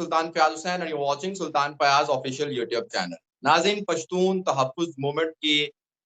Sultan Fayaz Hussain and you're watching Sultan Fayaz official YouTube channel. नाज़रीन, Pashtun तहफ़्फ़ुज़ movement की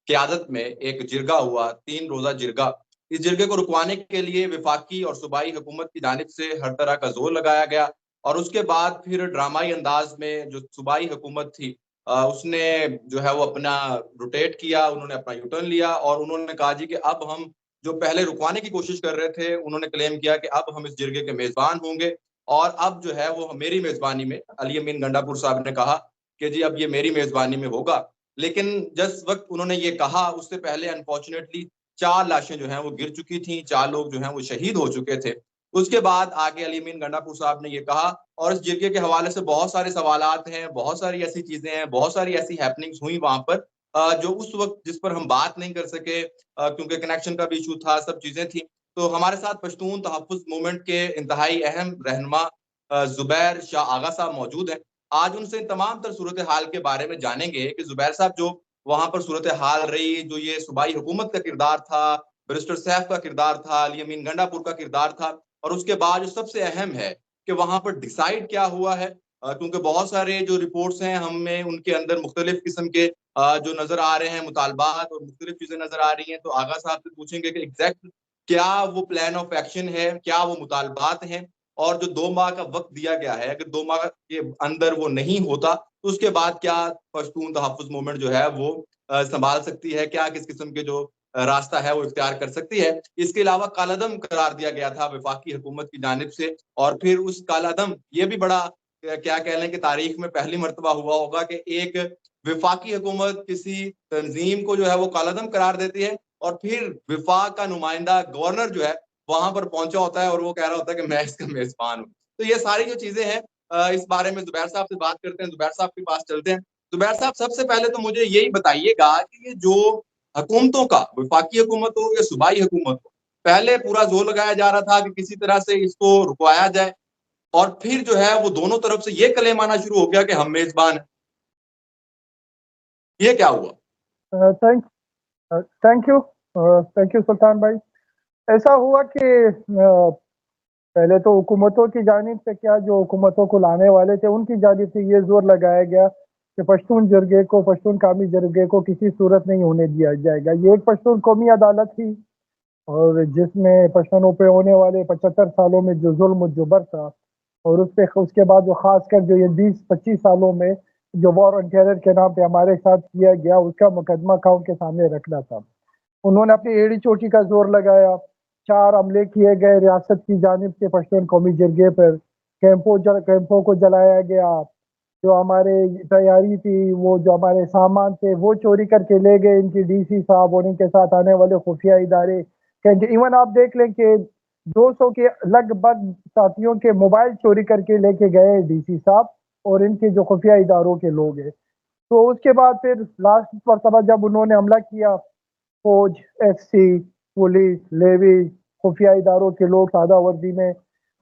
क़यादत में एक जिरगा हुआ, 3 रोज़ा जिरगा। इस जिरगे को रुकवाने के लिए वफाकी और सूबाई हुकूमत की जानिब से हर तरह का ज़ोर लगाया गया और उसके बाद फिर ड्रामाई अंदाज में जो सूबाई हुकूमत थी उसने जो है वो अपना रोटेट किया, उन्होंने अपना यू टर्न लिया और उन्होंने कहा जी कि अब हम जो पहले रुकवाने की कोशिश कर रहे थे, उन्होंने क्लेम किया कि अब हम इस जिरगे के मेज़बान होंगे और अब जो है वो मेरी मेज़बानी में, अली अमीन गंडापुर साहब ने कहा कि जी अब ये मेरी मेज़बानी में होगा। लेकिन जिस वक़्त उन्होंने ये कहा उससे पहले अनफॉर्चुनेटली 4 लाशें जो हैं वो गिर चुकी थीं, 4 लोग जो हैं वो शहीद हो चुके थे। उसके बाद आगे अली अमीन गंडापुर साहब ने ये कहा और इस जिरगे के हवाले से बहुत सारे सवालात हैं, बहुत सारी ऐसी चीज़ें हैं, बहुत सारी ऐसी हैपनिंग्स हुई वहाँ पर जो उस वक़्त जिस पर हम बात नहीं कर सके क्योंकि कनेक्शन का भी इश्यू था, सब चीज़ें थी। तो हमारे साथ पश्तून तहफ़्फ़ुज़ मूवमेंट के इंतहाई अहम रहनुमा ज़ुबैर शाह आगा साहब मौजूद हैं। आज उनसे तमाम तर सूरत-ए-हाल के बारे में जानेंगे कि ज़ुबैर साहब जो वहाँ पर सूरत-ए-हाल रही, जो ये सूबाई हुकूमत का किरदार था, बैरिस्टर सैफ का किरदार था, अली अमीन गंडापुर का किरदार था और उसके बाद जो सबसे अहम है कि वहाँ पर डिसाइड क्या हुआ है क्योंकि बहुत सारे जो रिपोर्ट्स हैं हमें उनके अंदर मुख्तलिफ किस्म के जो नज़र आ रहे हैं मुतालबात और मुख्तलिफ चीज़ें नज़र आ रही हैं। तो आगा साहब से पूछेंगे कि एग्ज़ैक्ट क्या वो प्लान ऑफ एक्शन है, क्या वो मुतालबात हैं और जो 2 माह का वक़्त दिया गया है, अगर 2 माह के अंदर वो नहीं होता, तो उसके बाद क्या पश्तून तहफ़्फ़ुज़ मूवमेंट जो है वो सँभाल सकती है, क्या किस किस्म के जो रास्ता है वो इख्तियार कर सकती है। इसके अलावा कालादम करार दिया गया था वफाकी हुकूमत की जानिब से और फिर उस कालादम ये भी बड़ा क्या कह लें कि तारीख में पहली मर्तबा हुआ होगा कि एक वफाकी हुकूमत किसी तंज़ीम को जो है वो कालादम करार देती है और फिर वफाक का नुमाइंदा गवर्नर जो है वहाँ पर पहुँचा होता है और वो कह रहा होता है कि मैं इसका मेज़बान हूँ। तो ये सारी जो चीज़ें हैं इस बारे में ज़ुबैर साहब से बात करते हैं, ज़ुबैर साहब के पास चलते हैं। ज़ुबैर साहब सबसे पहले तो मुझे यही बताइएगा कि ये जो हुकूमतों का, वफाकी हुकूमत हो या सूबाई हुकूमत हो, पहले पूरा ज़ोर लगाया जा रहा था कि किसी तरह से इसको रुकवाया जाए और फिर जो है वो दोनों तरफ से ये क्लेम आना शुरू हो गया कि हम मेज़बान हैं। ये क्या हुआ? थैंक थैंक यू सुल्तान भाई। ऐसा हुआ कि पहले तो हुकूमतों की जानिब से क्या जो हुकूमतों को लाने वाले थे उनकी जानिब से ये जोर लगाया गया कि पश्तून जिरगे को, पश्तून कामी जिरगे को किसी सूरत नहीं होने दिया जाएगा। ये एक पश्तून कौमी अदालत थी और जिसमें पश्तूनों पे होने वाले 75 सालों में जो जुल्म जुबर था और उसके बाद जो खासकर जो ये 20-25 सालों में जो वॉर ऑन टेरर के नाम पे हमारे साथ किया गया उसका मुकदमा का उनके सामने रखना था। उन्होंने अपनी एड़ी चोटी का जोर लगाया। 4 हमले किए गए रियासत की जानिब से पश्तून कौमी जिरगे पर। कैंपों को जलाया गया। जो हमारे तैयारी थी, वो जो हमारे सामान थे वो चोरी करके ले गए इनकी डीसी साहब और इनके साथ आने वाले खुफिया इदारे। इवन आप देख लें कि 200 के लगभग साथियों के मोबाइल चोरी करके लेके गए डीसी साहब और इनके जो खुफिया इदारों के लोग हैं। तो उसके बाद फिर लास्ट मरतबा जब उन्होंने हमला किया, फौज, एफसी, पुलिस, लेवी, खुफिया इदारों के लोग सादा वर्दी में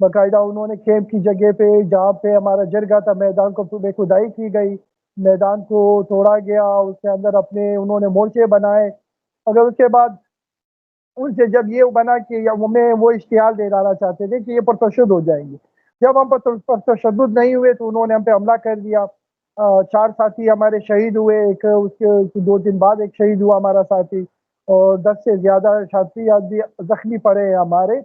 बाकायदा उन्होंने कैंप की जगह पे जहाँ पे हमारा जरगा था मैदान को खुदाई की गई, मैदान को तोड़ा गया, उसके अंदर अपने उन्होंने मोर्चे बनाए। अगर उसके बाद उनसे जब ये बना कि हमें वो इश्तिहार दे डालना चाहते थे कि ये पुरतशद्दुद हो जाएंगे। जब हम पुरतशद्दुद नहीं हुए तो उन्होंने हम पे हमला कर दिया। 4 साथी हमारे शहीद हुए, एक उसके 2 दिन बाद एक शहीद हुआ हमारा साथी और 10 से ज़्यादा साथी आदमी ज़ख्मी पड़े हैं हमारे।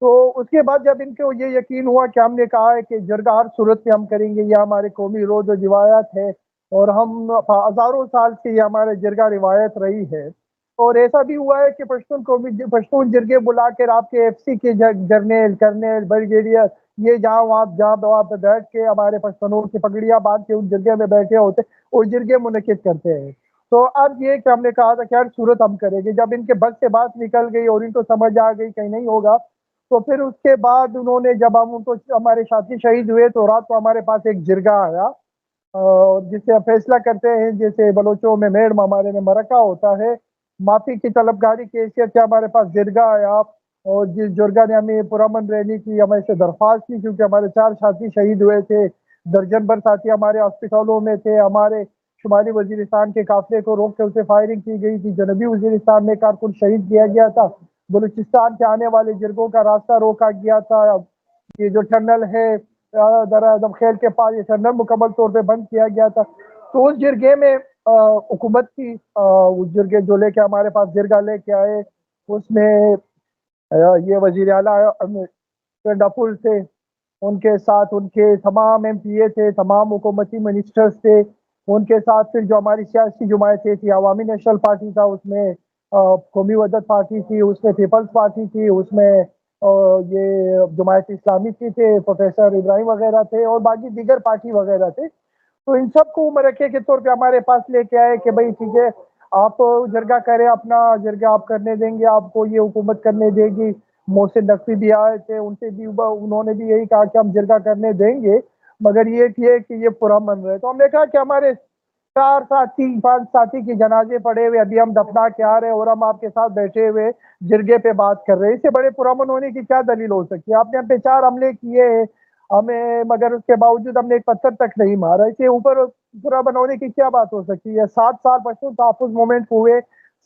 तो उसके बाद जब इनको ये यकीन हुआ कि हमने कहा है कि जरगा हर सूरत में हम करेंगे, ये हमारे कौमी रोज़ और रिवायत है और हम हज़ारों साल से ये हमारे जरगा रिवायत रही है। और ऐसा भी हुआ है कि पश्तून जिरगे बुलाकर आपके एफसी के जर्नल, कर्नल, ब्रिगेडियर ये जहाँ वहाँ पे बैठ के हमारे पश्तूनों की पगड़ियाँ बांध के उस जिरगे में बैठे होते और जिरगे मुनक़िद करते हैं। तो अब ये कि हमने कहा था कि हर सूरत हम करेंगे। जब इनके बस से बात निकल गई और इनको समझ आ गई कहीं नहीं होगा, तो फिर उसके बाद उन्होंने जब हम उनको हमारे साथी शहीद हुए तो रात को हमारे पास एक जिरगा आया जिससे फैसला करते हैं, जैसे बलोचों में मेड़ हमारे में मरका होता है, माफी की तलबगारी की हैसियत से हमारे पास जिरगा आया और जिस जिरगा ने हमें पुरअमन रहने की हमें से दरख्वास्त की क्योंकि हमारे 4 साथी शहीद हुए थे, दर्जन भर साथी हमारे हॉस्पिटलों में थे। हमारे शुमाली वजीरिस्तान के काफिले को रोक के उसे फायरिंग की गई थी। जनूबी वजीरिस्तान में कारकुन शहीद किया गया था। बलूचिस्तान से आने वाले जिरगों का रास्ता रोका गया था। ये जो टनल है दर आजम खेल के पास ये टनल मुकम्मल तौर पे बंद किया गया था। तो उस जिरगे में हुकूमत की उस जिरगे जो लेके हमारे पास जिरगा लेके आए, उसमें ये वजीर आला गंडापुर थे, उनके साथ उनके तमाम MPA थे, तमाम हुकूमती मिनिस्टर्स थे, उनके साथ फिर जो हमारी सियासी जमायतें थी, अवामी नेशनल पार्टी था, उसमें कौमी वहदत पार्टी थी, उसमें पीपल्स पार्टी थी, उसमें ये जमायत इस्लामी की थे, प्रोफेसर इब्राहिम वगैरह थे और बाकी दीगर पार्टी वगैरह थे। तो इन सबको मरके के तौर पे हमारे पास लेके आए कि भाई ठीक है, आप जरगा करें, अपना जरगा आप करने देंगे, आपको ये हुकूमत करने देगी। मोहसिन नकवी भी आए थे, उनसे भी उन्होंने भी यही कहा कि हम जरगा करने देंगे, मगर ये कि ये पुरअमन रहे। तो हमने कहा कि हमारे 4 साथी 5 साथी की जनाजे पड़े हुए, अभी हम दफना के आ रहे हैं और हम आपके साथ बैठे हुए जिरगे पे बात कर रहे हैं, इससे बड़े पुरअमन होने की क्या दलील हो सकती है? आपने हम पे 4 हमले किए हमें, मगर उसके बावजूद हमने एक पत्थर तक नहीं मारा, इससे ऊपर पुरअमन होने की क्या बात हो सकती है? 7 साल पश्तून तहफ़्फ़ुज़ मूवमेंट हुए,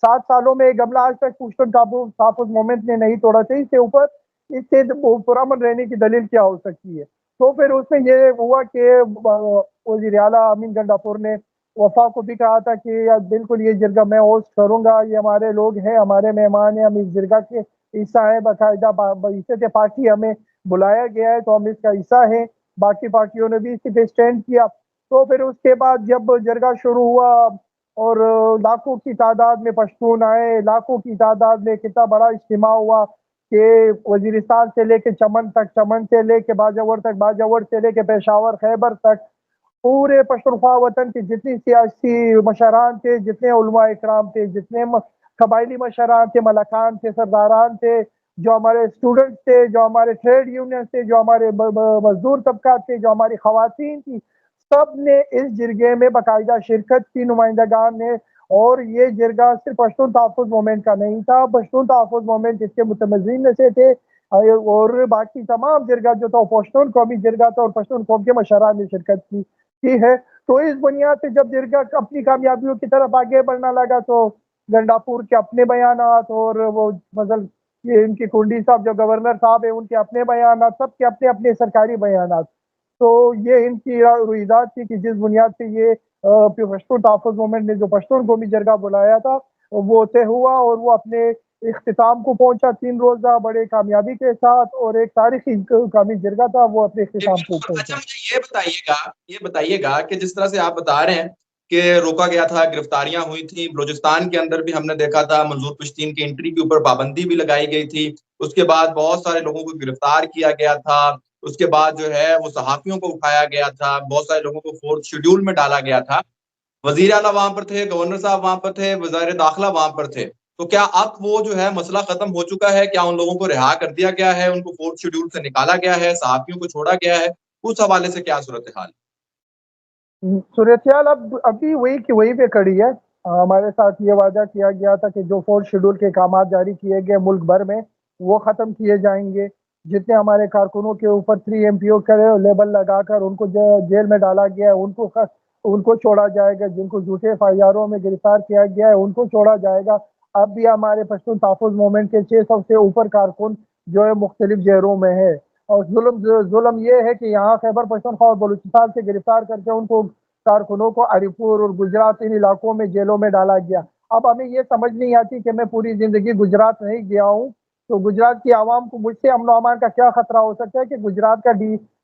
7 सालों में एक गमला आज तक पश्तून तहफ़्फ़ुज़ मूवमेंट ने नहीं तोड़ा था, इससे ऊपर इससे पुरअमन रहने की दलील क्या हो सकती है? तो फिर उसमें ये हुआ कि वज़ीर आला अमीन गंडापुर ने वफा को भी कहा था कि यार बिल्कुल ये जिरगा मैं होस्ट करूंगा, ये हमारे लोग हैं, हमारे मेहमान हैं, हम इस जिरगा के हिस्सा हैं, बाकायदा हिस्से पार्टी हमें बुलाया गया है तो हम इसका हिस्सा हैं। बाकी पार्टियों ने भी इसी पे स्टैंड किया। तो फिर उसके बाद जब जरगा शुरू हुआ और लाखों की तादाद में पश्तून आए, लाखों की तादाद में कितना बड़ा इज्तिमा हुआ कि वजीरिस्तान से लेके चमन तक, चमन से लेके बाजावर तक, बाजावर से लेके पेशावर खैबर तक, पूरे पश्तूनख्वा वतन के जितनी सियासी मशरान थे, जितने उलमा इकराम थे, जितने कबायली मशरान थे, मलकान थे, सरदारान थे, जो हमारे स्टूडेंट्स थे, जो हमारे ट्रेड यूनियन थे, जो हमारे मजदूर तबका थे, जो हमारी खवातीन थी, सब ने इस जिरगे में बाकायदा शिरकत की, नुमाइंदगान ने। और ये जिरगा सिर्फ पश्तून तहफ़्फ़ुज़ मूवमेंट का नहीं था, पश्तून तहफ़्फ़ुज़ मूवमेंट इसके मुतमज़्ज़िन में से थे और बाकी तमाम जिरगा जो था पश्तून कौमी जिरगा था और पश्तून कौम के मशरान ने शिरकत की है। तो इस बुनियाद से जब जिरगा अपनी कामयाबियों की तरफ आगे बढ़ना लगा तो गंडापुर के अपने बयानात और वो मतलब ये इनकी कुंडी साहब जो गवर्नर साहब है उनके अपने बयानात, सबके अपने अपने सरकारी बयानात। तो ये इनकी रुईदात थी कि जिस बुनियाद से ये पश्तून तहफ़्फ़ुज़ मूवमेंट ने जो पश्तून कौमी जरगा बुलाया था वो तय हुआ और वो अपने इख्तिताम को पहुंचा 3 रोज़ा बड़े कामयाबी के साथ और एक तारीखी कौमी जरगा था वो अपने इख्तिताम को अच्छा, पहुंचा। मुझे ये बताइएगा कि जिस तरह से आप बता रहे हैं कि रोका गया था, गिरफ्तारियां हुई थी, बलूचिस्तान के अंदर भी हमने देखा था मंजूर पश्तीन की एंट्री के ऊपर पाबंदी भी लगाई गई थी, उसके बाद बहुत सारे लोगों को गिरफ्तार किया गया था, उसके बाद जो है वो सहाफियों को उठाया गया था, बहुत सारे लोगों को 4th शेड्यूल में डाला गया था, वजीर आला वहां पर थे, गवर्नर साहब वहां पर थे, वज़ीर दाखिला वहां पर थे। तो क्या अब वो जो है मसला खत्म हो चुका है? क्या उन लोगों को रिहा कर दिया गया है, उनको 4th शेड्यूल से निकाला गया है, सहाफियों को छोड़ा गया है? उस हवाले से क्या सूरत हाल? सूरत-ए-हाल अब अभी वही की वही पे खड़ी है। हमारे साथ ये वादा किया गया था कि जो 4th शेड्यूल के कामात जारी किए गए मुल्क भर में, वो ख़त्म किए जाएँगे। जितने हमारे कारकुनों के ऊपर 3 MPO का लेबल लगाकर उनको जेल में डाला गया है, उनको छोड़ा जाएगा। जिनको झूठे FIRओं में गिरफ्तार किया गया है, उनको छोड़ा जाएगा। अब भी हमारे पश्तून तहफ़्फ़ुज़ मूवमेंट के 600 से ऊपर कारकुन जो है मुख्तलिफ जेलों में है। और जुल्म ये है कि यहाँ खैबर पख्तूनख्वा और बलूचिस्तान से गिरफ्तार करके उनको कारकुनों को अलीपुर और गुजरात इन इलाकों में जेलों में डाला गया। अब हमें ये समझ नहीं आती कि मैं पूरी ज़िंदगी गुजरात नहीं गया हूँ, तो गुजरात की आवाम को मुझसे अमन अमान का क्या खतरा हो सकता है कि गुजरात का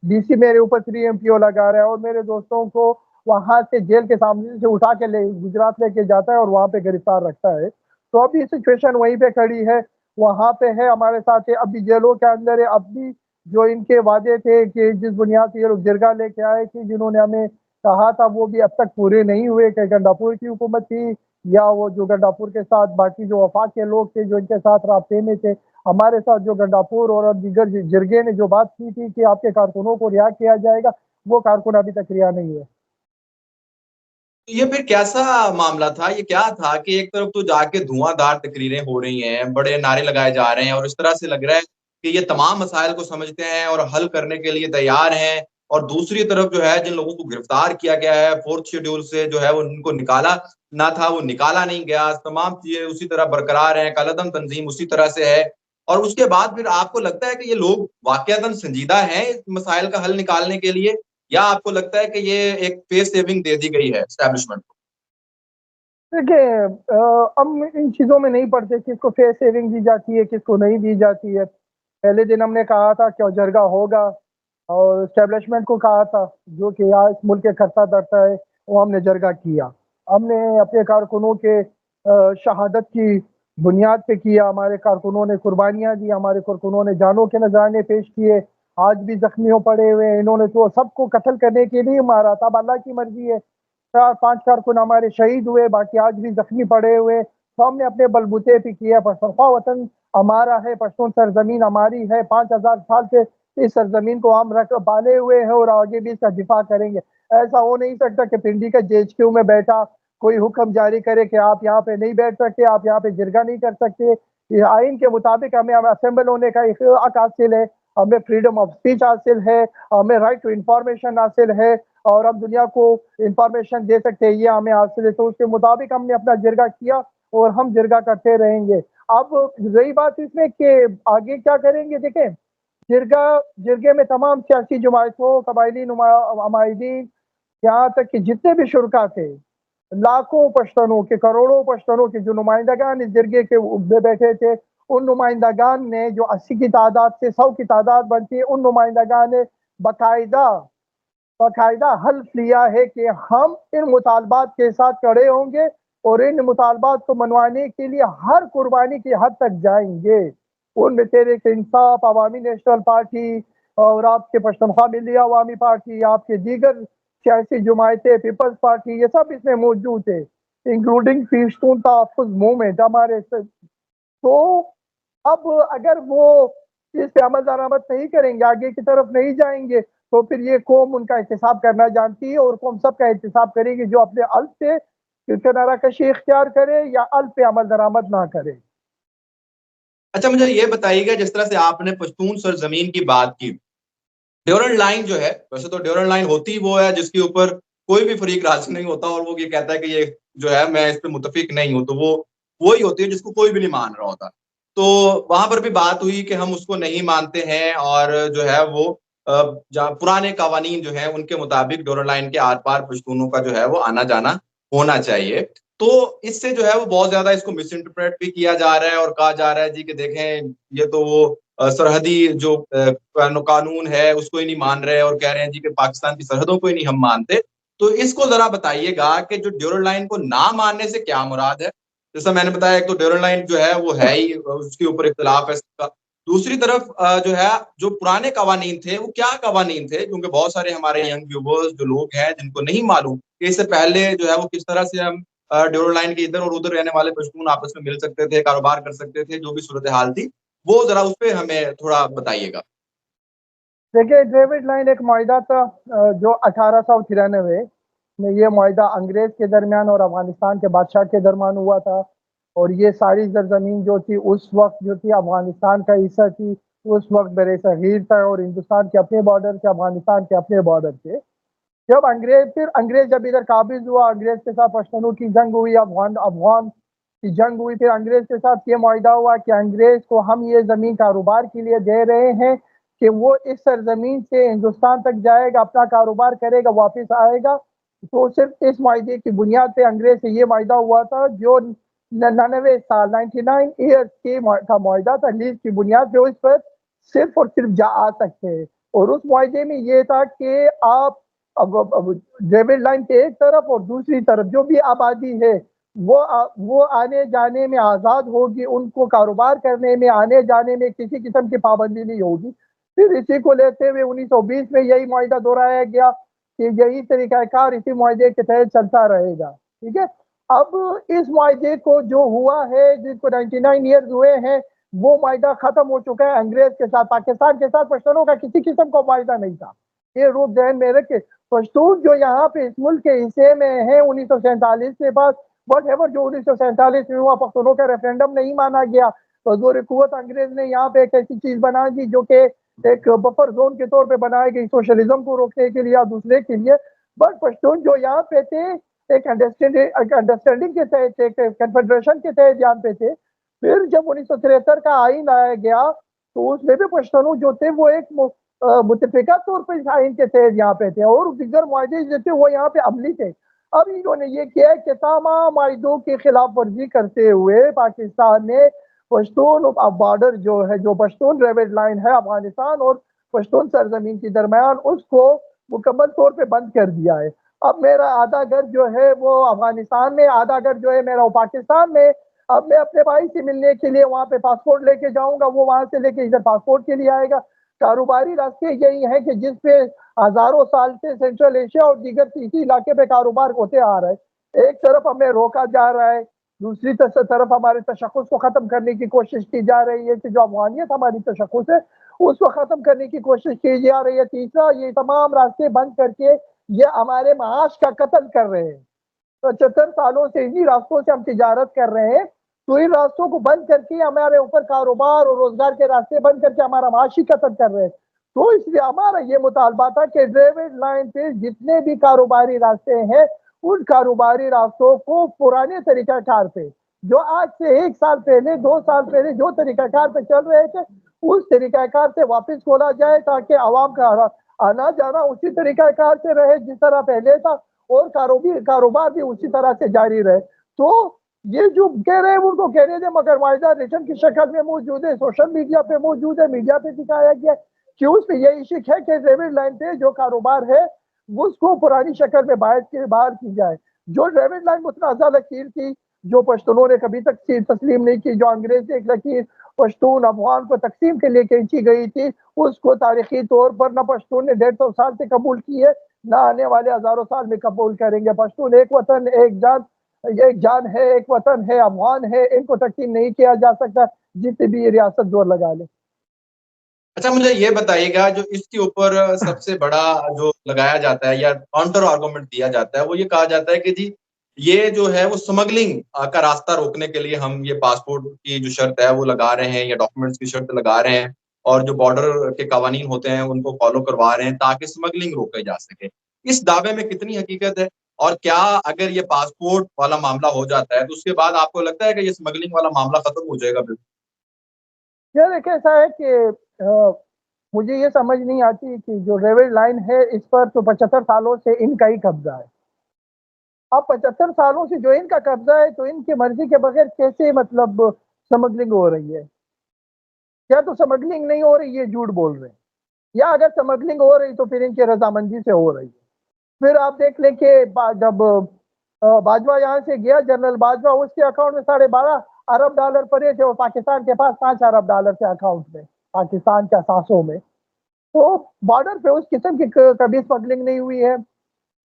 DC मेरे ऊपर 3 MPO लगा रहा है और मेरे दोस्तों को वहाँ से जेल के सामने से उठा के गुजरात लेके जाता है और वहाँ पे गिरफ्तार रखता है। तो अभी सिचुएशन वहीं पे खड़ी है, वहाँ पे है, हमारे साथ है, अभी जेलों के अंदर है। अब भी जो इनके वादे थे कि जिस बुनियाद से ये लोग जिरगा लेके आए थे, जिन्होंने हमें कहा था, वो भी अब तक पूरे नहीं हुए कि गंडापुर की हुकूमत थी या वो जो गंडापुर के साथ बाकी जो वफाक के लोग थे जो इनके साथ राब्ते में थे, हमारे साथ जो गंडापुर और दीगर जिरगे ने जो बात की थी कि आपके कारकुनों को रिहा किया जाएगा, वो कारकुन अभी तक रिहा नहीं हुए। ये फिर कैसा मामला था? ये क्या था कि एक तरफ तो जाके धुआंधार तकरीरें हो रही हैं, बड़े नारे लगाए जा रहे हैं और इस तरह से लग रहा है कि ये तमाम मसाइल को समझते हैं और हल करने के लिए तैयार हैं, और दूसरी तरफ जो है जिन लोगों को गिरफ्तार किया गया है 4th शेड्यूल से जो है वो उनको निकाला ना था, वो निकाला नहीं गया, तमाम चीजें उसी तरह बरकरार हैं, कालादम तंजीम उसी तरह से है। اور اس کے بعد پھر آپ کو لگتا ہے کہ یہ لوگ واقعتاً سنجیدہ ہیں اس مسائل کا حل نکالنے کے لیے، یا آپ کو لگتا ہے کہ یہ ایک فیس سیونگ دے دی گئی ہے اسٹیبلشمنٹ کو؟ دیکھیں ہم ان چیزوں میں نہیں پڑتے کس کو فیس سیونگ دی جاتی ہے کس کو نہیں دی جاتی ہے. پہلے دن ہم نے کہا تھا کہ جرگہ ہوگا اور اسٹیبلشمنٹ کو کہا تھا جو کہ اس ملک کے کرتا دھرتا ہے وہ ہم نے جرگہ کیا. ہم نے اپنے کارکنوں کے شہادت کی بنیاد پہ کیا. ہمارے کارکنوں نے قربانیاں دی, ہمارے کارکنوں نے جانوں کے نذرانے پیش کیے. آج بھی زخمیوں پڑے ہوئے ہیں. انہوں نے تو سب کو قتل کرنے کے لیے مارا تھا. اب اللہ کی مرضی ہے 4-5 کارکن ہمارے شہید ہوئے, باقی آج بھی زخمی پڑے ہوئے. تو ہم نے اپنے بلبوتے پہ کیا. پشتونخوا وطن ہمارا ہے, پشتون سرزمین ہماری ہے. 5000 سال سے اس سرزمین کو ہم پالے ہوئے ہیں اور آگے بھی اس کا دفاع کریں گے. ایسا ہو نہیں سکتا کہ پنڈی کا JHQ میں بیٹھا کوئی حکم جاری کرے کہ آپ یہاں پہ نہیں بیٹھ سکتے, آپ یہاں پہ جرگہ نہیں کر سکتے. یہ آئین کے مطابق ہمیں اسمبل ہونے کا حق حاصل ہے, ہمیں فریڈم آف اسپیچ حاصل ہے, ہمیں رائٹ ٹو انفارمیشن حاصل ہے, اور ہم دنیا کو انفارمیشن دے سکتے ہیں, یہ ہمیں حاصل ہے. تو اس کے مطابق ہم نے اپنا جرگہ کیا اور ہم جرگہ کرتے رہیں گے. اب رہی بات اس میں کہ آگے کیا کریں گے, دیکھیں جرگے میں تمام سیاسی جماعتوں, قبائلی عمائدین, یہاں تک کہ جتنے بھی شرکا تھے, لاکھوں پشتنوں کے, کروڑوں پشتنوں کے جو نمائندگان اس جرگے کے بیٹھے تھے, ان نمائندگان نے جو 80 کی تعداد سے 100 کی تعداد بنتی ہے, ان نمائندگان نے باقاعدہ حلف لیا ہے کہ ہم ان مطالبات کے ساتھ کھڑے ہوں گے اور ان مطالبات کو منوانے کے لیے ہر قربانی کی حد تک جائیں گے. ان میں تحریک انصاف, عوامی نیشنل پارٹی اور آپ کے پشتونخوا ملی عوامی پارٹی, آپ کے دیگر سیاسی جماعتیں, پیپلز پارٹی, یہ سب اس میں موجود تھے, انکلوڈنگ پشتون تحفظ موومنٹ ہمارے. تو اب اگر وہ اس پہ عمل درآمد نہیں کریں گے, آگے کی طرف نہیں جائیں گے, تو پھر یہ قوم ان کا احتساب کرنا جانتی ہے, اور قوم سب کا احتساب کرے گی جو اپنے الف سے کنارہ کشی اختیار کرے یا الف پہ عمل درآمد نہ کرے. اچھا مجھے یہ بتائیے گا, جس طرح سے آپ نے پشتون سرزمین کی بات کی, ڈیورنڈ لائن جو ہے, ویسے تو ڈیورنڈ لائن ہوتی وہ ہے جس کے اوپر کوئی بھی فریق راضی نہیں ہوتا اور وہ یہ کہتا ہے کہ یہ جو ہے میں اس پہ متفق نہیں ہوں, تو وہ وہی ہوتی ہے جس کو کوئی بھی نہیں مان رہا ہوتا. تو وہاں پر بھی بات ہوئی کہ ہم اس کو نہیں مانتے ہیں, اور جو ہے وہ پرانے قوانین جو ہیں ان کے مطابق ڈیورنڈ لائن کے آر پار پشتونوں کا جو ہے وہ آنا جانا ہونا چاہیے. تو اس سے جو ہے وہ بہت زیادہ اس کو مس انٹرپریٹ بھی کیا جا رہا ہے, اور کہا جا رہا ہے جی کہ دیکھیں یہ تو وہ سرحدی جو قانون ہے اس کو ہی نہیں مان رہے, اور کہہ رہے ہیں جی کہ پاکستان کی سرحدوں کو ہی نہیں ہم مانتے. تو اس کو ذرا بتائیے گا کہ جو ڈیورنڈ لائن کو نہ ماننے سے کیا مراد ہے. جیسا میں نے بتایا, ایک تو ڈیورنڈ لائن جو ہے وہ ہے ہی, اس کے اوپر اختلاف ہے سب کا. دوسری طرف جو ہے جو پرانے قوانین تھے وہ کیا قوانین تھے, کیونکہ بہت سارے ہمارے ینگ ویورز جو لوگ ہیں جن کو نہیں معلوم کہ اس سے پہلے جو ہے وہ کس طرح سے ہم ڈیورنڈ لائن کے ادھر اور ادھر رہنے والے پشتون آپس میں مل سکتے تھے, کاروبار کر سکتے تھے, جو بھی صورتحال تھی وہ ذرا اس پہ ہمیں تھوڑا بتائیے گا. دیکھیے ڈیوڈ لائن ایک معاہدہ تھا جو 1893 میں یہ معاہدہ انگریز کے درمیان اور افغانستان کے بادشاہ کے درمیان ہوا تھا. اور یہ ساری سرزمین جو تھی اس وقت جو تھی افغانستان کا حصہ تھی, اس وقت بر صغیر تھا, اور ہندوستان کے اپنے بارڈر تھے, افغانستان کے اپنے بارڈر تھے. جب انگریز جب ادھر قابض ہوا, انگریز کے ساتھ پشتونوں کی جنگ ہوئی, افغان کی جنگ ہوئی, پھر انگریز کے ساتھ یہ معاہدہ ہوا کہ انگریز کو ہم یہ زمین کاروبار کے لیے دے رہے ہیں کہ وہ اس سرزمین سے ہندوستان تک جائے گا, اپنا کاروبار کرے گا, واپس آئے گا. تو صرف اس معاہدے کی بنیاد پہ انگریز سے یہ معاہدہ ہوا تھا, جو 99 ایئرس کا معاہدہ تھا, لیز کی بنیاد پہ اس پر صرف اور صرف جا آ سکتے ہیں. اور اس معاہدے میں یہ تھا کہ آپ ڈیوڈ لائن کے ایک طرف اور دوسری طرف جو بھی آبادی ہے وہ آنے جانے میں آزاد ہوگی, ان کو کاروبار کرنے میں, آنے جانے میں کسی قسم کی پابندی نہیں ہوگی. پھر اسی کو لیتے ہوئے 1920 میں یہی معاہدہ دہرایا گیا کہ یہی طریقہ کار اسی معاہدے کے تحت چلتا رہے گا. ٹھیک ہے, اب اس معاہدے کو جو ہوا ہے, جس کو 99 ایئرز ہوئے ہیں, وہ معاہدہ ختم ہو چکا ہے انگریز کے ساتھ. پاکستان کے ساتھ پشتونوں کا کسی قسم کا معاہدہ نہیں تھا. یہ روپ ذہن میں رکھے, پشتون جو یہاں پہ اس ملک کے حصے میں ہیں 1947 کے بعد, وٹ ایور جو 1947 میں ہوا, پختونوں کا ریفرینڈم نہیں مانا گیا. حضور قوت انگریز نے یہاں پہ ایک ایسی چیز بنا دی جو کہ ایک بفر زون کے طور پہ بنائی گئی, سوشلزم کو روکنے کے لیے یا دوسرے کے لیے. بٹ پشتون جو یہاں پہ تھے ایک انڈرسٹینڈنگ کے تحت, ایک کنفیڈریشن کے تحت یہاں پہ تھے, फिर जब 1973 का आइन आया गया तो उसमें भी पश्तून जो थे वो एक मुतफिका तौर पर आइन के तहत यहाँ पे थे और दिगर मुआहदे जो थे वो यहाँ पे अमली थे। अब इन्होंने ये किया कि तमाम मुआहदों की खिलाफ वर्जी करते हुए पाकिस्तान ने पश्तून बॉर्डर जो है, जो पश्तून रेवेड लाइन है अफगानिस्तान और पश्तून सरजमीन के दरमियान, उसको मुकम्मल तौर पे बंद कर दिया है। अब मेरा आधा घर जो है वो अफगानिस्तान में, आधा घर जो है मेरा वो पाकिस्तान में। अब मैं अपने भाई से मिलने के लिए वहाँ पे पासपोर्ट लेके जाऊंगा, वो वहां से लेके इधर पासपोर्ट के लिए आएगा। कारोबारी रास्ते यही है कि जिस पे हजारों साल से सेंट्रल एशिया और दीगर तीसरी इलाके पे कारोबार होते आ रहा है। एक तरफ हमें रोका जा रहा है, दूसरी तरफ हमारे तशख्खुस को खत्म करने की कोशिश की जा रही है कि जो अफगानियत हमारी तशख्खुस है उसको खत्म करने की कोशिश की जा रही है। तीसरा, ये तमाम रास्ते बंद करके ये हमारे माश का कत्ल कर रहे हैं। 75 सालों से इन्हीं रास्तों से हम तिजारत कर रहे हैं, तो इन रास्तों को बंद करके हमारे ऊपर कारोबार और रोजगार के रास्ते बंद करके हमारा माशी कत्ल कर रहे हैं। तो इसलिए हमारा ये मुतालबा था कि रेवेड लाइन पे जितने भी कारोबारी रास्ते हैं उन कारोबारी रास्तों को पुराने तरीकाकार पे, जो आज से 1 साल पहले 2 साल पहले जो तरीकाकार पे चल रहे थे, उस तरीकाकार से वापस खोला जाए ताकि आवाम का आना जाना उसी तरीकाकार से रहे जिस तरह पहले था और कारोबार भी उसी तरह से जारी रहे। तो ये जो कह रहे हैं उनको कहने दे, मगर वायदा रिटर्न की शक्ल में मौजूद है, सोशल मीडिया पे मौजूद है, मीडिया पे दिखाया गया कि उसमें यही शिक है कि रेवेड लाइन पे जो कारोबार है उसको पुरानी शक्ल में बाहर की जाए। जो रेवेड लाइन मुतनाज़ा लकीर थी, जो पश्तूनों ने कभी तक तस्लीम नहीं की, जो अंग्रेज एक लकीर पश्तून अफगान को तकसीम के लिए खींची गई थी, उसको तारीखी तौर पर न पश्तून ने 150 साल से कबूल की है, ना आने वाले हजारों साल में कबूल करेंगे। पश्तून एक वतन एक जान है, एक वतन है, अफगान है, इनको तकसीम नहीं किया जा सकता जितनी भी ये रियासत जोर लगा ले। अच्छा, मुझे ये बताइएगा, जो इसके ऊपर सबसे बड़ा जो लगाया जाता है या काउंटर आर्गुमेंट दिया जाता है, वो ये कहा जाता है कि जी ये जो है वो स्मगलिंग का रास्ता रोकने के लिए हम ये पासपोर्ट की जो शर्त है वो लगा रहे हैं या डॉक्यूमेंट्स की शर्त लगा रहे हैं और जो बॉर्डर के कवानीन होते हैं उनको फॉलो करवा रहे हैं ताकि स्मगलिंग रोके जा सके। इस दावे में कितनी हकीकत है, और क्या अगर ये पासपोर्ट वाला मामला हो जाता है तो उसके बाद आपको लगता है कि ये स्मगलिंग वाला मामला खत्म हो जाएगा? बिल्कुल। यार एक ऐसा है कि मुझे ये समझ नहीं आती कि जो रेवेड लाइन है इस पर तो 75 सालों से इनका ही कब्जा है। अब 75 सालों से जो इनका कब्जा है तो इनकी मर्जी के बगैर कैसे मतलब स्मगलिंग हो रही है? या तो स्मगलिंग नहीं हो रही, ये झूठ बोल रहे हैं, या अगर स्मगलिंग हो रही तो फिर इनकी रजामंदी से हो रही है। फिर आप देख लें कि जब बाजवा यहाँ से गया, जनरल बाजवा, उसके अकाउंट में $12.5 अरब पड़े थे और पाकिस्तान के पास $5 अरब थे अकाउंट में, पाकिस्तान के असासों में। तो बॉर्डर पे उस किस्म की कभी स्मगलिंग नहीं हुई है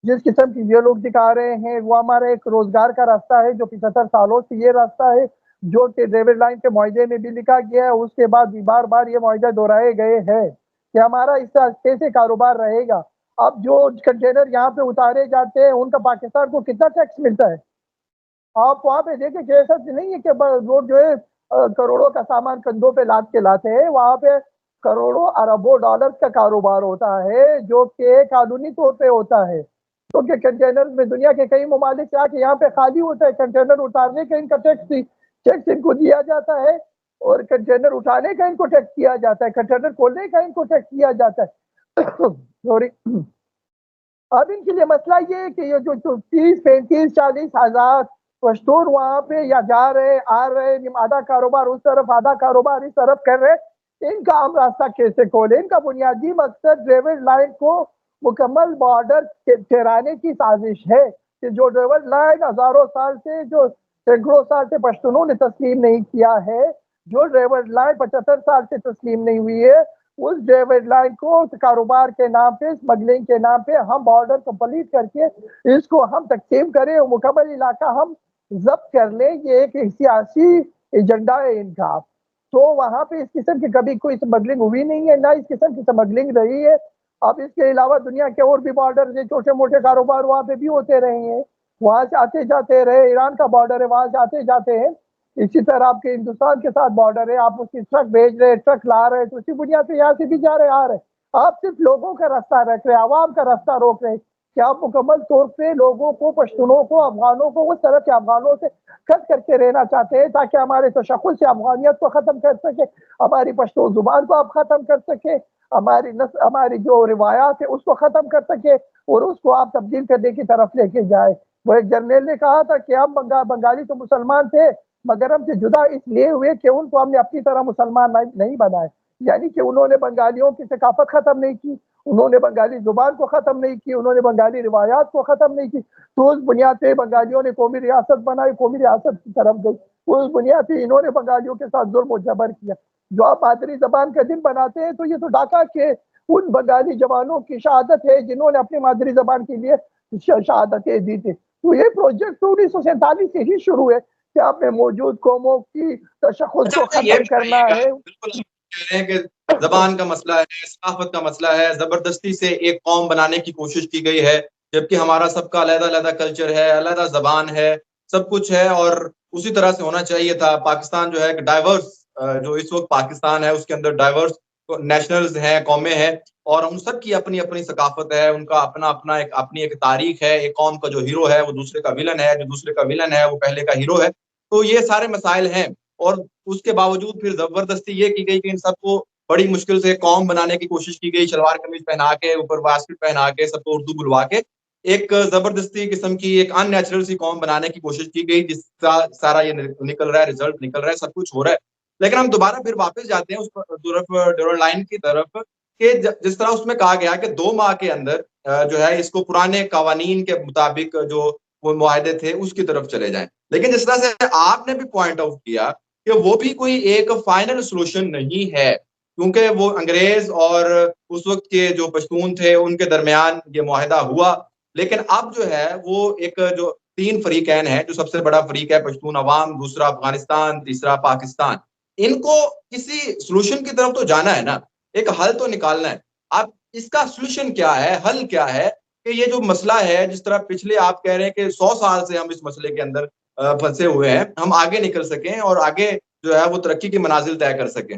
जिस किस्म की ये लोग दिखा रहे हैं। वो हमारा एक रोजगार का रास्ता है जो 75 सालों से ये रास्ता है, जो कि रेवेड लाइन के मुआहदे में भी लिखा गया है। उसके बाद भी बार बार ये मुआहदा दोहराए गए हैं कि हमारा इस रास्ते से कारोबार रहेगा। अब जो कंटेनर यहाँ पे उतारे जाते हैं उनका पाकिस्तान को कितना टैक्स मिलता है? आप वहाँ पे देखें कि ऐसा नहीं है कि लोग जो है करोड़ों का सामान कंधों पे लाद के लाते हैं। वहाँ पे करोड़ों अरबों डॉलर का कारोबार होता है जो कि कानूनी तौर पे होता है, क्योंकि कंटेनर में दुनिया के कई ममालिक से आके यहाँ पे खाली होता है। कंटेनर उतारने का इनका टैक्स इनको दिया जाता है और कंटेनर उठाने का इनको टैक्स दिया जाता है, कंटेनर खोलने का इनको टैक्स दिया जाता है। सॉरी। अब इनके लिए मसला ये है कि ये जो 30-35-40 हजार पश्तून वहाँ पे या जा रहे आ रहे, आधा कारोबार उस तरफ आधा कारोबार इस तरफ कर रहे, इनका हम रास्ता कैसे खोले? इनका बुनियादी मकसद रेवेड लाइन को मुकम्मल बॉर्डर ठहराने की साजिश है कि जो रेवेड लाइन हजारों साल से, जो सैकड़ों साल से पश्तूनों ने तस्लीम नहीं किया है, जो रेवेड लाइन 75 साल से तस्लीम नहीं हुई है, उस रेवेड लाइन को कारोबार के नाम पे, स्मगलिंग के नाम पे हम बॉर्डर कंप्लीट करके इसको हम तकसीम करें और मुकम्मल इलाका हम जब्त कर लें। ये एक सियासी एजेंडा है इनका। तो वहाँ पे इस किस्म की कभी कोई स्मगलिंग हुई नहीं है, ना इस किस्म की स्मगलिंग रही है। अब इसके अलावा दुनिया के और भी बॉर्डर है, छोटे मोटे कारोबार वहाँ पे भी होते रहे हैं, वहाँ से आते जाते रहे। ईरान का बॉर्डर है, वहाँ से आते जाते हैं। इसी तरह आपके हिंदुस्तान के साथ बॉर्डर है, आप उसकी ट्रक भेज रहे, ट्रक ला रहे, तो उसी बुनियाद पे यहाँ से भी जा रहे आ रहे। आप सिर्फ लोगों का रास्ता रख रहे, आवाम का रास्ता रोक रहे। کہ آپ مکمل طور پہ لوگوں کو، پشتونوں کو، افغانوں کو اس طرح کے افغانوں سے کٹ کر کے رہنا چاہتے ہیں تاکہ ہمارے تشخص سے افغانیت کو ختم کر سکے، ہماری پشتو زبان کو آپ ختم کر سکے، ہماری جو روایات ہے اس کو ختم کر سکے اور اس کو آپ تبدیل کرنے کی طرف لے کے جائے۔ وہ ایک جرنیل نے کہا تھا کہ ہم بنگالی تو مسلمان تھے مگر ہم سے جدا اس لیے ہوئے کہ ان کو ہم نے اپنی طرح مسلمان نہیں بنائے، یعنی کہ انہوں نے بنگالیوں کی ثقافت ختم نہیں کی، انہوں نے بنگالی زبان کو ختم نہیں کی، انہوں نے بنگالی روایات کو ختم نہیں کی، تو اس بنیاد پہ بنگالیوں نے قومی ریاست بنائی، قومی ریاست کی طرف گئی، اس بنیاد پہ انہوں نے بنگالیوں کے ساتھ ظلم و جبر کیا۔ جو آپ مادری زبان کا دن بناتے ہیں تو یہ تو ڈھاکہ کے ان بنگالی جوانوں کی شہادت ہے جنہوں نے اپنی مادری زبان کے لیے شہادتیں دی تھی۔ تو یہ پروجیکٹ 1947 سے ہی شروع ہے کہ آپ نے موجود قوموں کی تشخص کو ختم کرنا ہے۔ بالکل کہہ رہے ہیں کہ زبان کا مسئلہ ہے، ثقافت کا مسئلہ ہے، زبردستی سے ایک قوم بنانے کی کوشش کی گئی ہے، جبکہ ہمارا سب کا علیحدہ علیحدہ کلچر ہے، علیحدہ زبان ہے، سب کچھ ہے اور اسی طرح سے ہونا چاہیے تھا۔ پاکستان جو ہے کہ ڈائیورس، جو اس وقت پاکستان ہے اس کے اندر ڈائیورس نیشنلز ہیں، قومیں ہیں اور ان سب کی اپنی اپنی ثقافت ہے، ان کا اپنا اپنی ایک تاریخ ہے۔ ایک قوم کا جو ہیرو ہے وہ دوسرے کا ویلن ہے، جو دوسرے کا ویلن ہے وہ پہلے کا ہیرو ہے۔ تو یہ سارے مسائل ہیں اور اس کے باوجود پھر زبردستی یہ کی گئی کہ ان سب کو بڑی مشکل سے قوم بنانے کی کوشش کی گئی، شلوار قمیض پہنا کے، اوپر واسکٹ پہنا کے، سب کو اردو بلوا کے ایک زبردستی قسم کی ایک ان نیچرل سی قوم بنانے کی کوشش کی گئی، جس کا سارا یہ نکل رہا ہے، رزلٹ نکل رہا ہے، سب کچھ ہو رہا ہے۔ لیکن ہم دوبارہ پھر واپس جاتے ہیں اس طرف، ڈیورنڈ لائن کی طرف، کہ جس طرح اس میں کہا گیا کہ 2 ماہ کے اندر جو ہے اس کو پرانے قوانین کے مطابق جو وہ معاہدے تھے اس کی طرف چلے جائیں۔ لیکن جس طرح سے آپ نے بھی پوائنٹ آؤٹ کیا کہ وہ بھی کوئی ایک فائنل سولوشن نہیں ہے، کیونکہ وہ انگریز اور اس وقت کے جو پشتون تھے ان کے درمیان یہ معاہدہ ہوا، لیکن اب جو ہے وہ ایک جو 3 فریقین ہیں، جو سب سے بڑا فریق ہے پشتون عوام، دوسرا افغانستان، تیسرا پاکستان، ان کو کسی سولوشن کی طرف تو جانا ہے نا، ایک حل تو نکالنا ہے۔ اب اس کا سولوشن کیا ہے، حل کیا ہے کہ یہ جو مسئلہ ہے، جس طرح پچھلے آپ کہہ رہے ہیں کہ 100 سال سے ہم اس مسئلے کے اندر پھنسے ہوئے ہیں، ہم آگے نکل سکیں اور آگے جو ہے وہ ترقی کی منازل طے کر سکیں۔